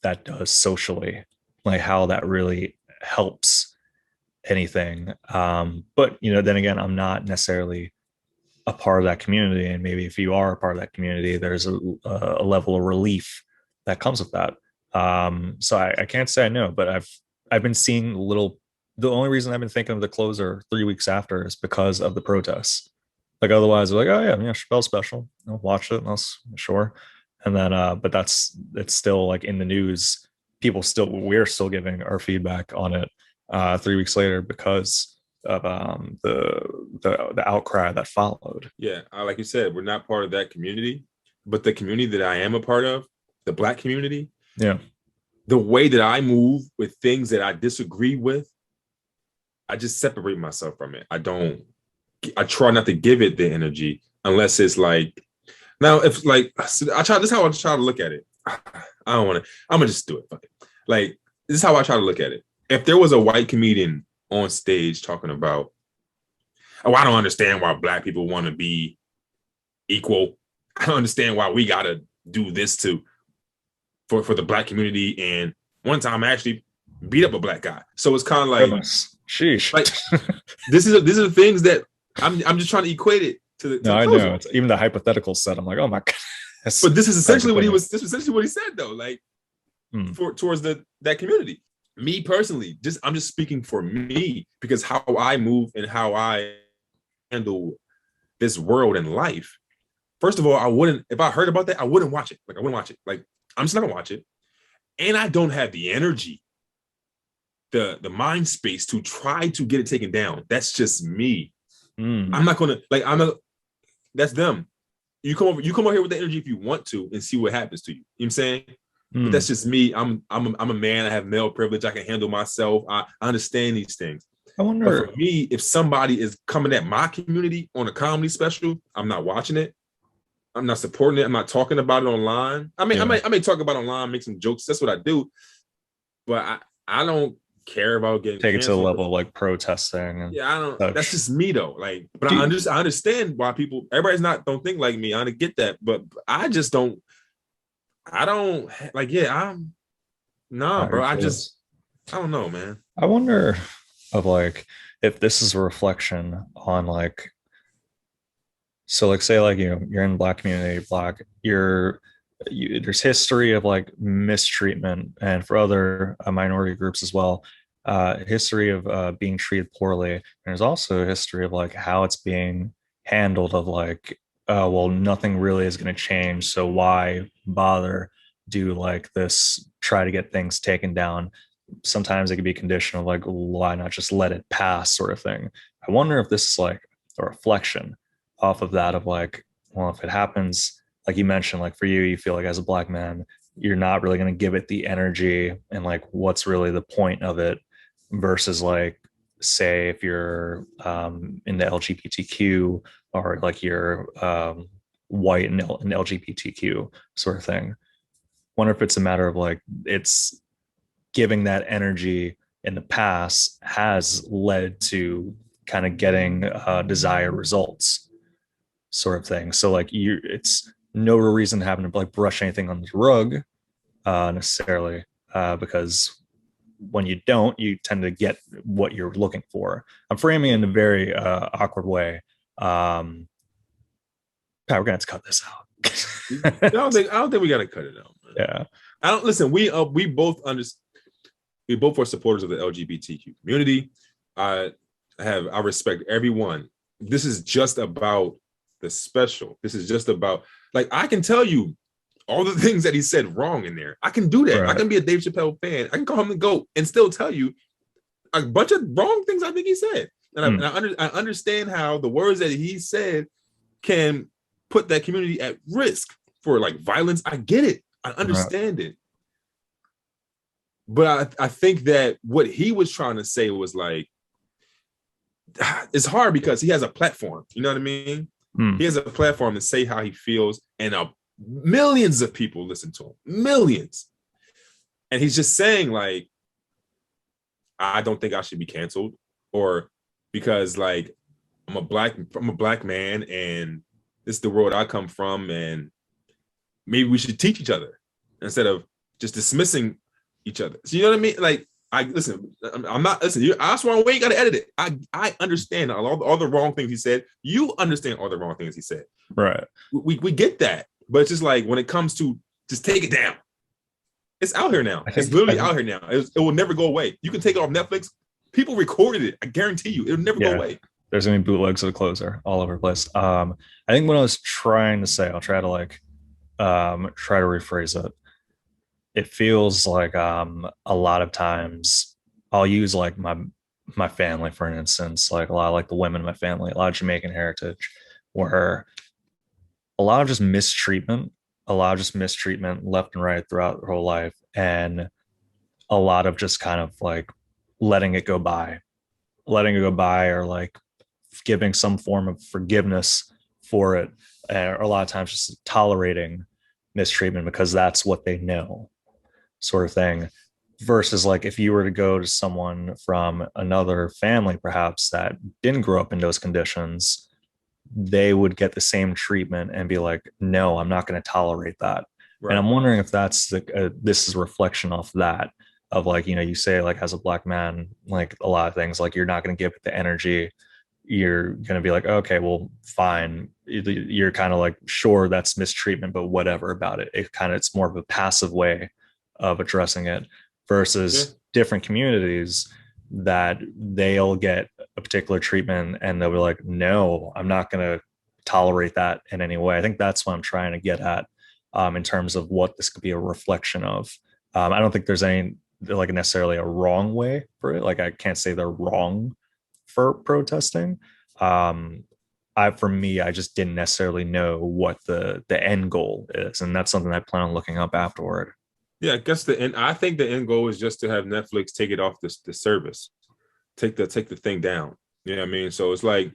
that does socially, like how that really helps anything. But, then again, I'm not necessarily a part of that community. And maybe if you are a part of that community, there's a level of relief that comes with that. So I can't say I know, but I've been seeing little. The only reason I've been thinking of the closer 3 weeks after is because of the protests. Like otherwise, they're like, oh yeah, Chappelle special. I'll watch it. I'll sure. And then, but it's still like in the news. We're still giving our feedback on it 3 weeks later because of the outcry that followed. Yeah, like you said, we're not part of that community, but the community that I am a part of, the Black community, yeah, the way that I move with things that I disagree with, I just separate myself from it. I try not to give it the energy unless it's like, now if like, this is how I try to look at it. I don't want to, I'm gonna just do it. Fuck it. Like, this is how I try to look at it. If there was a white comedian on stage talking about, oh, I don't understand why Black people want to be equal. I don't understand why we gotta do this for the Black community. And one time I actually beat up a Black guy. So it's kind of like, sheesh. Like, these are the things that I'm just trying to equate it to the. No, I know. It's, even the hypothetical set, I'm like, oh my god. But this is essentially what he was. This was essentially what he said, though. Like, towards that community. Me personally, I'm just speaking for me because how I move and how I handle this world and life. First of all, I wouldn't, if I heard about that, I wouldn't watch it. Like, I wouldn't watch it. Like, I'm just not gonna watch it. And I don't have the energy, the mind space to try to get it taken down. That's just me. I'm not gonna, like, that's them. You come over here with the energy if you want to and see what happens to you. You know what I'm saying? But that's just me. I'm a man. I have male privilege. I can handle myself. I understand these things. I wonder, but for me, if somebody is coming at my community on a comedy special, I'm not watching it. I'm not supporting it. I'm not talking about it online. I mean, I may talk about it online, make some jokes. That's what I do. But I don't care about getting take it to the level of like protesting. And I don't. Such. That's just me though. Like, but I understand why everybody's don't think like me. I get that, but I just don't. I don't like. Yeah, bro. I don't know, man. I wonder of like if this is a reflection on like. So like say like you're in the Black community, there's history of like mistreatment, and for other minority groups as well, history of being treated poorly. And there's also a history of like how it's being handled of like, well, nothing really is going to change, so why bother do like this, try to get things taken down. Sometimes it could be conditional, like why not just let it pass sort of thing. I wonder if this is like a reflection off of that of like, well, if it happens, like you mentioned, like for you feel like as a Black man, you're not really going to give it the energy and like what's really the point of it versus like say if you're in the LGBTQ, or like you're white and LGBTQ sort of thing. Wonder if it's a matter of like it's giving that energy in the past has led to kind of getting desired results, sort of thing. So like it's no reason having to like brush anything on the rug necessarily, because when you don't, you tend to get what you're looking for. I'm framing it in a very awkward way. God, we're gonna have to cut this out. I don't think we gotta cut it out, man. Yeah. I don't listen. We both understand. We both are supporters of the LGBTQ community. I respect everyone. This is just about the special. This is just about, like, I can tell you all the things that he said wrong in there. I can do that. Right. I can be a Dave Chappelle fan. I can call him the GOAT and still tell you a bunch of wrong things I think he said. And I understand how the words that he said can put that community at risk for like violence. I get it. I understand it. But I think that what he was trying to say was like, it's hard because he has a platform. You know what I mean? He has a platform to say how he feels, and millions of people listen to him. Millions. And he's just saying like, I don't think I should be canceled, or because like I'm a black man and this is the world I come from, and maybe we should teach each other instead of just dismissing each other. So you know what I mean? Like, I'm not listen. I swear, we ain't gotta edit it. I understand all the wrong things he said. You understand all the wrong things he said. Right. We get that, but it's just like when it comes to just take it down. It's out here now. It's literally out here now. It will never go away. You can take it off Netflix. People recorded it. I guarantee you, it'll never go away. There's gonna be bootlegs of the closer all over the place. I think what I was trying to say, I'll try to rephrase it. It feels like a lot of times I'll use like my family, for instance, like a lot of like the women in my family, a lot of Jamaican heritage, where a lot of just mistreatment left and right throughout their whole life, and a lot of just kind of like letting it go by, or like giving some form of forgiveness for it, or a lot of times just tolerating mistreatment because that's what they know, sort of thing. Versus like if you were to go to someone from another family perhaps that didn't grow up in those conditions, they would get the same treatment and be like, no, I'm not going to tolerate that. Right. And I'm wondering if that's this is a reflection off that, of like, you know, you say like as a black man, like a lot of things, like you're not going to give it the energy. You're going to be like, okay, well, fine. You're kind of like, sure, that's mistreatment, but whatever about it. It's more of a passive way of addressing it, versus different communities that they'll get a particular treatment and they'll be like, no, I'm not going to tolerate that in any way. I think that's what I'm trying to get at, in terms of what this could be a reflection of. I don't think there's any like necessarily a wrong way for it. Like I can't say they're wrong for protesting. For me, I just didn't necessarily know what the end goal is, and that's something I plan on looking up afterward. Yeah, I guess I think the end goal is just to have Netflix take it off the service, take the thing down. You know what I mean? So it's like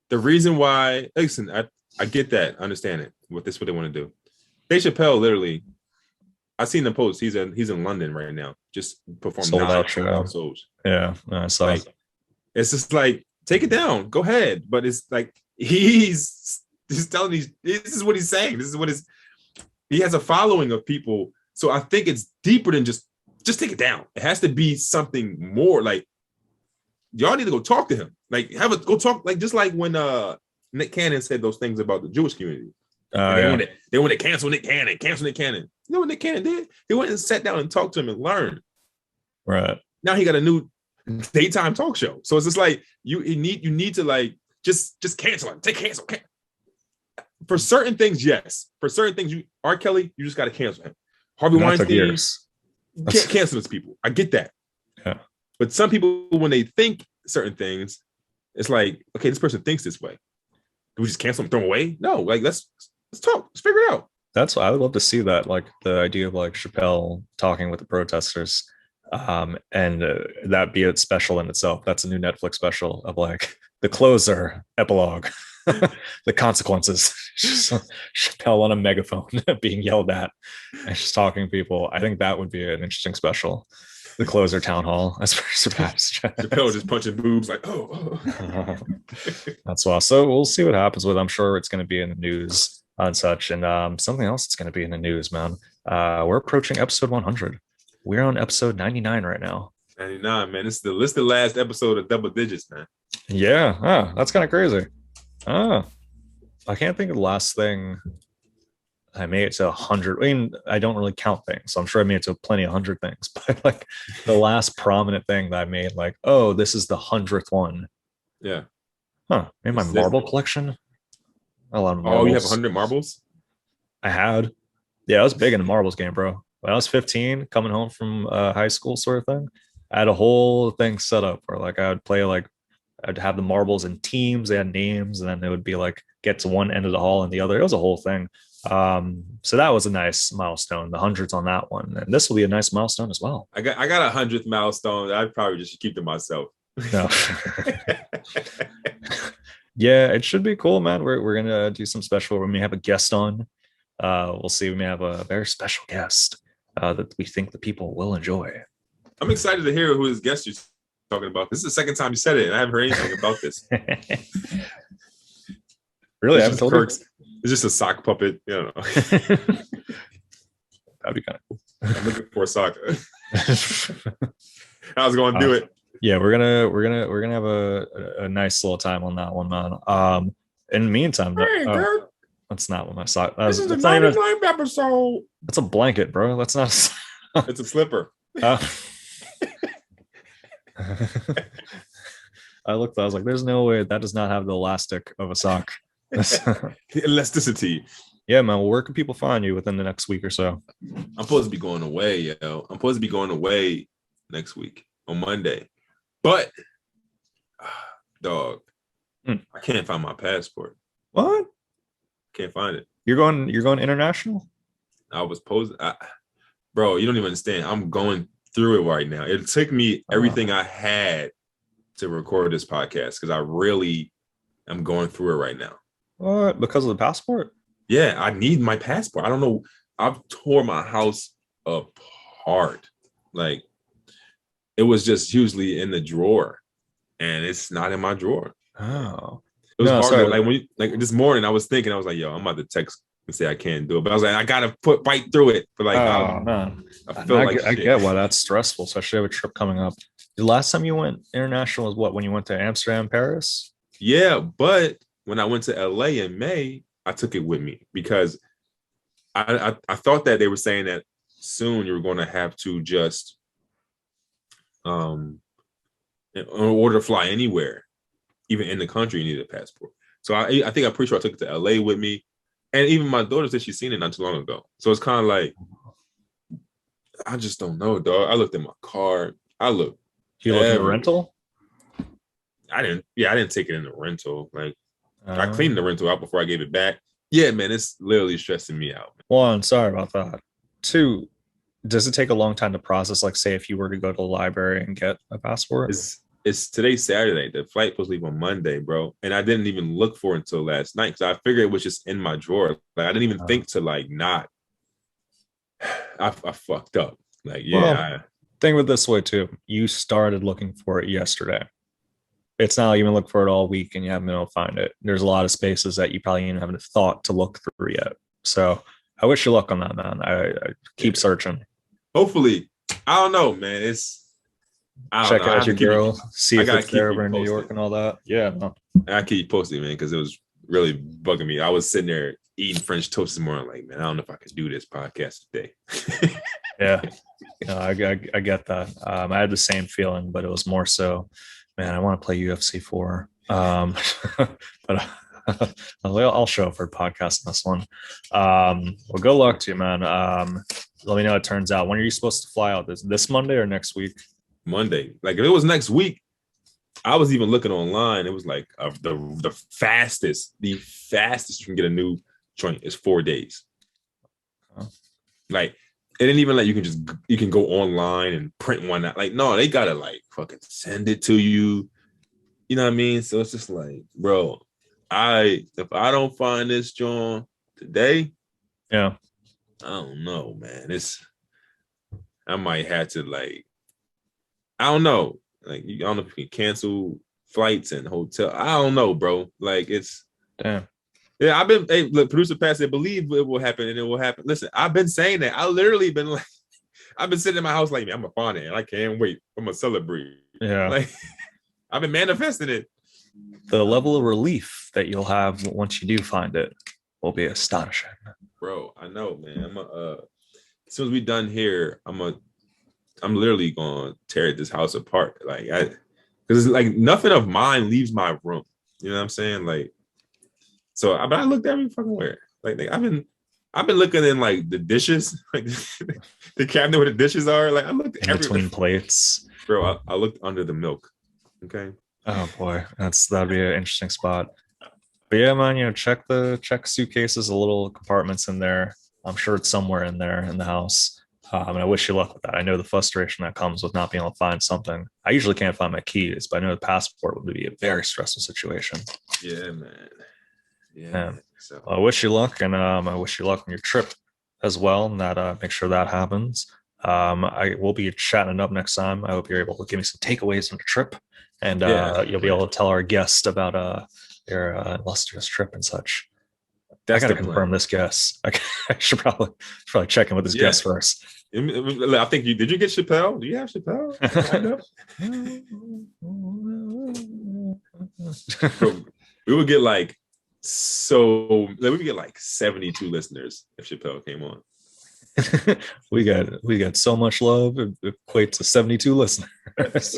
the reason why. Listen, I get that, I understand it. What they want to do. Dave Chappelle, literally, I seen the post. He's in London right now, just performing sold out shows. Yeah, so like, it's just like, take it down, go ahead. But it's like he's telling these. This is what he's saying. This is what he has a following of people. So I think it's deeper than just take it down. It has to be something more. Like, y'all need to go talk to him. Like, go talk. Like, just like when Nick Cannon said those things about the Jewish community. They want to cancel Nick Cannon. You know what Nick Cannon did? He went and sat down and talked to him and learned. Right. Now he got a new daytime talk show. So it's just like you need to like just cancel him. Cancel. For certain things, yes. For certain things, R. Kelly, you just got to cancel him. Harvey Weinstein, can't cancel those people. I get that. Yeah. But some people, when they think certain things, it's like, okay, this person thinks this way. Do we just cancel them, throw them away? No, like let's talk. Let's figure it out. That's why I would love to see that. Like the idea of like Chappelle talking with the protesters. And that be it special in itself. That's a new Netflix special of like the closer epilogue, the consequences. Chappelle on a megaphone being yelled at and just talking to people. I think that would be an interesting special. The closer town hall as for Sebastian. Chappelle just punching boobs like, oh. That's why. So we'll see what happens with it. I'm sure it's going to be in the news and such. And something else that's going to be in the news, man. We're approaching episode 100. We're on episode 99 right now. 99, man. This is the last episode of double digits, man. Yeah. That's kind of crazy. I can't think of the last thing I made it to 100. I mean, I don't really count things, so I'm sure I made it to plenty of 100 things. But like the last prominent thing that I made, like, oh, this is the 100th one. Yeah. Made my marble collection. A lot of marbles. Oh, you have 100 marbles? I had. Yeah, I was big in the marbles game, bro. When I was 15, coming home from high school sort of thing, I had a whole thing set up where like I would play like I'd have the marbles in teams, they had names, and then it would be like get to one end of the hall and the other. It was a whole thing. So that was a nice milestone, the hundreds on that one. And this will be a nice milestone as well. I got a 100th milestone. I'd probably just keep to myself. No. Yeah, it should be cool, man. We're gonna do some special. We may have a guest on. We'll see. We may have a very special guest that we think the people will enjoy. I'm excited to hear who his guest you're talking about. This is the second time you said it, and I haven't heard anything about this. Really? I haven't told Kirk's, it's just a sock puppet. You know. That'd be kind of cool. I'm looking for a sock. I was going to do it. Yeah, we're gonna have a nice little time on that one, man. In the meantime, that's not what my sock. This is the 99th episode. That's a blanket, bro. That's not. It's a slipper. I looked. I was like, "There's no way that does not have the elastic of a sock." The elasticity. Yeah, man. Well, where can people find you within the next week or so? I'm supposed to be going away, yo. I'm supposed to be going away next week on Monday, but dog, I can't find my passport. What? Can't find it. You're going international? I was posing, bro. You don't even understand. I'm going through it right now. It took me everything I had to record this podcast because I really am going through it right now. What? Because of the passport? Yeah, I need my passport. I don't know. I've tore my house apart. Like it was just usually in the drawer, and it's not in my drawer. Oh. It was hard. Sorry. Like when this morning, I was thinking, I was like, "Yo, I'm about to text and say I can't do it," but I was like, "I gotta fight through it." But like, man, I get why that's stressful, especially with a trip coming up. The last time you went international was what? When you went to Amsterdam, Paris? Yeah, but when I went to LA in May, I took it with me because I thought that they were saying that soon you were going to have to just in order to fly anywhere. Even in the country, you need a passport. So I think I'm pretty sure I took it to LA with me. And even my daughter said she's seen it not too long ago. So it's kind of like, I just don't know, dog. I looked at my card. You looked at the rental? I didn't take it in the rental. Like I cleaned the rental out before I gave it back. Yeah, man, it's literally stressing me out. One, sorry about that. Two, does it take a long time to process? Like say if you were to go to the library and get a passport? It's today's Saturday. The flight was leave on Monday, bro. And I didn't even look for it until last night because I figured it was just in my drawer. Like I didn't even think to like not. I fucked up. Like think of it this way too. You started looking for it yesterday. It's not like you've been looking for it all week and you haven't been able to find it. There's a lot of spaces that you probably even haven't thought to look through yet. So I wish you luck on that, man. I keep searching. Hopefully, I don't know, man. Check out your girl, see if it's there over in New York and all that. Yeah, no. I keep you posted, man, because it was really bugging me. I was sitting there eating French toast this morning, like, man, I don't know if I could do this podcast today. Yeah, no, I get that. I had the same feeling, but it was more so, man, I want to play UFC 4. But I'll show up for a podcast on this one. Well, good luck to you, man. Let me know how it turns out. When are you supposed to fly out? This Monday or next week? Monday. Like if it was next week, I was even looking online. It was like the fastest you can get a new joint is 4 days. Like it ain't even like you can go online and print one out. Like, no, they gotta like fucking send it to you. You know what I mean? So it's just like, bro, if I don't find this John today, Yeah. I don't know, man. I might have to like, I don't know. Like, I don't know if you can cancel flights and hotel. I don't know, bro. Like, it's Damn. yeah. I've been look, producer Pat said, believe it will happen and it will happen. Listen, I've been saying that. I literally been like, I've been sitting in my house like, man, I'm gonna find it and I can't wait. I'm gonna celebrate. Yeah. Like, I've been manifesting it. The level of relief that you'll have once you do find it will be astonishing. Bro, I know, man. As soon as we done here, I'm literally gonna tear this house apart. Like, because it's like nothing of mine leaves my room. You know what I'm saying? Like, so but I looked every fucking where. Like I've been looking in like the dishes, like the cabinet where the dishes are. Like, I looked in between plates. Bro, I looked under the milk. Okay. Oh boy, that'd be an interesting spot. But yeah, man, check suitcases, the little compartments in there. I'm sure it's somewhere in there in the house. And I wish you luck with that. I know the frustration that comes with not being able to find something. I usually can't find my keys, but I know the passport would be a very stressful situation. Yeah, man. Yeah. So I wish you luck, and I wish you luck on your trip as well. And that make sure that happens. I will be chatting it up next time. I hope you're able to give me some takeaways from the trip, and you'll be able to tell our guest about your illustrious trip and such. I gotta confirm this guest. I should probably check in with this guest first. I think did you get Chappelle? Do you have Chappelle? Bro, we would get like 72 listeners if Chappelle came on. we got so much love. It equates to 72 listeners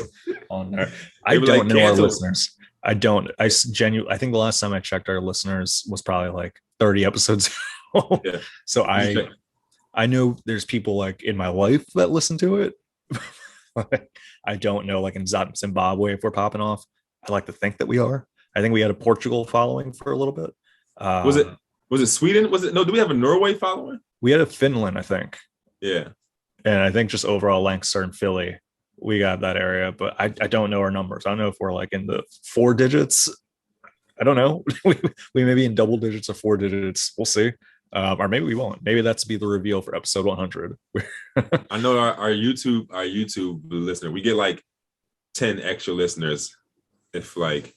on there. I don't know our listeners. I think the last time I checked our listeners was probably like 30 episodes ago. Yeah. So I know there's people like in my life that listen to it. I don't know, like in Zimbabwe, if we're popping off. I like to think that we are. I think we had a Portugal following for a little bit. Was it Sweden? Do we have a Norway following? We had a Finland, I think. Yeah. And I think just overall Lancaster and Philly, we got that area, but I don't know our numbers. I don't know if we're like in the 4 digits. I don't know. we may be in double digits or 4 digits. We'll see. Or maybe we won't. Maybe that's be the reveal for episode 100. I know our YouTube listener, we get like 10 extra listeners if like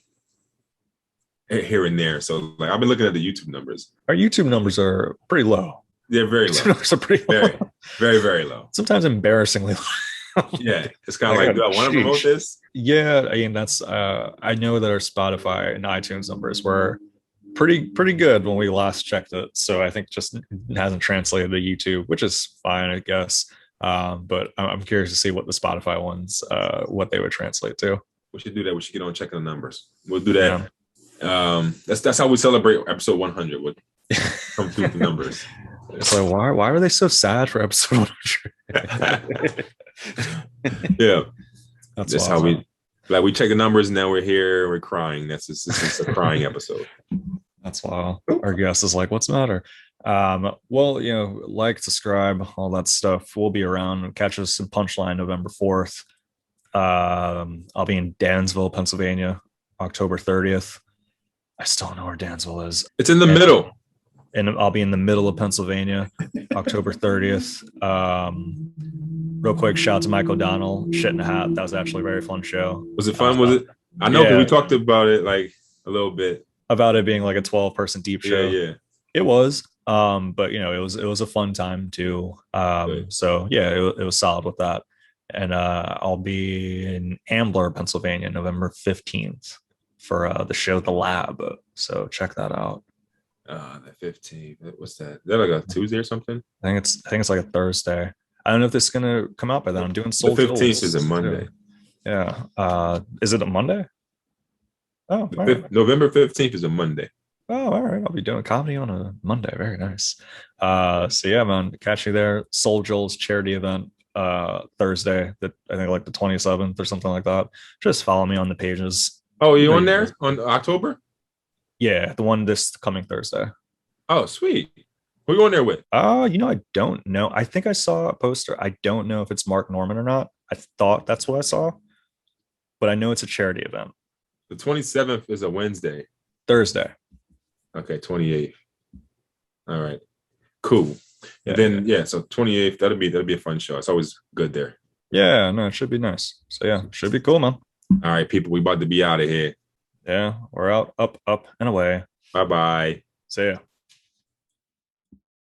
here and there. So like I've been looking at the YouTube numbers. Our YouTube numbers are pretty low. They're very low. Numbers are pretty low. Very, very, very low. Sometimes embarrassingly low. Yeah, it's kind of like, do I want to promote this? Yeah, I mean that's. I know that our Spotify and iTunes numbers were pretty good when we last checked it. So I think just hasn't translated to YouTube, which is fine, I guess. But I'm curious to see what the Spotify ones, what they would translate to. We should do that. We should get on checking the numbers. We'll do that. Yeah. That's how we celebrate episode 100. Would come through the numbers. It's like why were they so sad for episode 100? Yeah, that's how we check the numbers. And now we're here. We're crying. This is a crying episode. That's wild. Our guest is like, what's the matter? Well, like, subscribe, all that stuff. We'll be around. Catch us in Punchline November 4th. I'll be in Dansville, Pennsylvania, October 30th. I still don't know where Dansville is. It's in the middle. And I'll be in the middle of Pennsylvania, October 30th. Real quick, shout out to Mike O'Donnell, Shit in a Hat. That was actually a very fun show. Was it fun? Was it? I know, because we talked about it like a little bit. About it being like a 12-person deep show. Yeah. It was. But it was a fun time too. So yeah, it was solid with that. And I'll be in Ambler, Pennsylvania, November 15th for the show The Lab. So check that out. The 15th. What's that? Is that like a Tuesday or something? I think it's like a Thursday. I don't know if this is gonna come out by then. I'm doing Soul. The 15th is a Monday. Too. Yeah. Is it a Monday? Oh, November 15th is a Monday. Oh, all right. I'll be doing comedy on a Monday. Very nice. So yeah, man, catch you there. Soul Joel's charity event Thursday, that I think like the 27th or something like that. Just follow me on the pages. Oh, you on there on October? Yeah, the one this coming Thursday. Oh, sweet. Who you going there with? I don't know. I think I saw a poster. I don't know if it's Mark Norman or not. I thought that's what I saw, but I know it's a charity event. The 27th is a Wednesday. Thursday. Okay, 28th. All right. Cool. Yeah, so 28th, that'll be a fun show. It's always good there. Yeah, no, it should be nice. So yeah, should be cool, man. All right, people, we about to be out of here. Yeah, we're out, up, and away. Bye bye. See ya.